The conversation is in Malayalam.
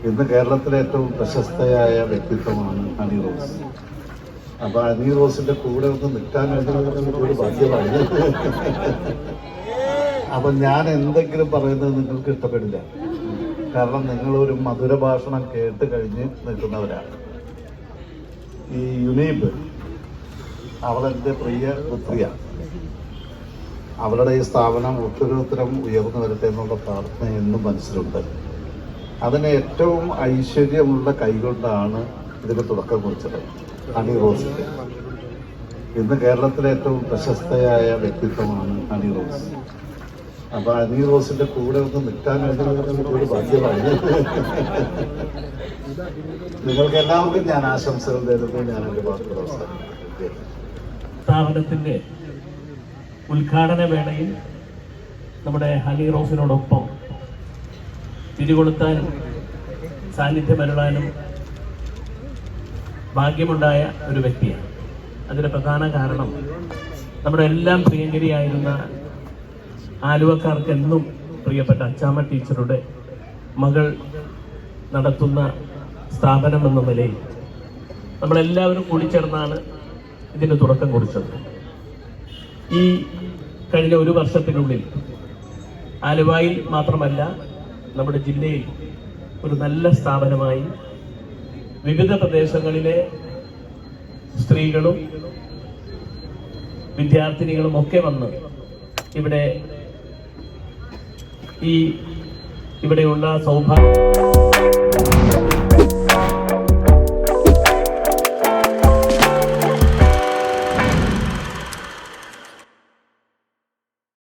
ഇന്ന് കേരളത്തിലെ ഏറ്റവും പ്രശസ്തയായ വ്യക്തിത്വമാണ് ഹണി റോസ്. അപ്പൊ ഹണി റോസിന്റെ കൂടെ ഒന്ന് നിൽക്കാൻ കഴിഞ്ഞത് ഒരു ഭാഗ്യമാണ്. അപ്പൊ ഞാൻ എന്തെങ്കിലും പറയുന്നത് നിങ്ങൾക്ക് ഇഷ്ടപ്പെടില്ല. കാരണം നിങ്ങളൊരു മധുര ഭാഷണം കേട്ട് കഴിഞ്ഞ് നിൽക്കുന്നവരാണ്. ഈ യുനീബ് അവളെൻ്റെ പ്രിയ പുത്രിയാണ്. അവരുടെ ഈ സ്ഥാപനം ഉത്തരോത്തരം ഉയർന്നു വരട്ടെ എന്നുള്ള പ്രാർത്ഥന എന്നും മനസ്സിലുണ്ട്. അതിന് ഏറ്റവും ഐശ്വര്യമുള്ള കൈകൊണ്ടാണ് ഇതിന് തുടക്കം കുറിച്ചത് ഹണി റോസിന്റെ. ഇന്ന് കേരളത്തിലെ ഏറ്റവും പ്രശസ്തയായ വ്യക്തിത്വമാണ് ഹണി റോസ്. അപ്പൊ ഹണി റോസിന്റെ കൂടെ ഒന്ന് നിൽക്കാൻ കഴിഞ്ഞത് ഒരു ഭാഗ്യമാണ്. നിങ്ങൾക്ക് എല്ലാവർക്കും ഞാൻ ആശംസകൾ തരുന്നു. ഞാൻ എൻ്റെ വാക്കുകൾ അവസാനിപ്പിക്കുന്നു. സ്ഥാപനത്തിന്റെ ഉദ്ഘാടന വേളയിൽ നമ്മുടെ ഹണി റോസിനോടൊപ്പം തിരികൊളുത്താനും സാന്നിധ്യമരുളാനും ഭാഗ്യമുണ്ടായ ഒരു വ്യക്തിയാണ്. അതിന് പ്രധാന കാരണം നമ്മുടെ എല്ലാം പ്രിയങ്കരിയായിരുന്ന ആലുവക്കാർക്ക് എന്നും പ്രിയപ്പെട്ട അച്ചാമ്മ ടീച്ചറുടെ മകൾ നടത്തുന്ന സ്ഥാപനം എന്ന നിലയിൽ നമ്മളെല്ലാവരും കൂടിച്ചേർന്നാണ് ഇതിന് തുടക്കം കുറിച്ചത്. ഈ കഴിഞ്ഞ ഒരു വർഷത്തിനുള്ളിൽ ആലുവയിൽ മാത്രമല്ല നമ്മുടെ ജില്ലയിൽ ഒരു നല്ല സ്ഥാപനമായി വിവിധ പ്രദേശങ്ങളിലെ സ്ത്രീകളും വിദ്യാർത്ഥിനികളും ഒക്കെ വന്ന് ഇവിടെയുള്ള സൗഭാഗ്യം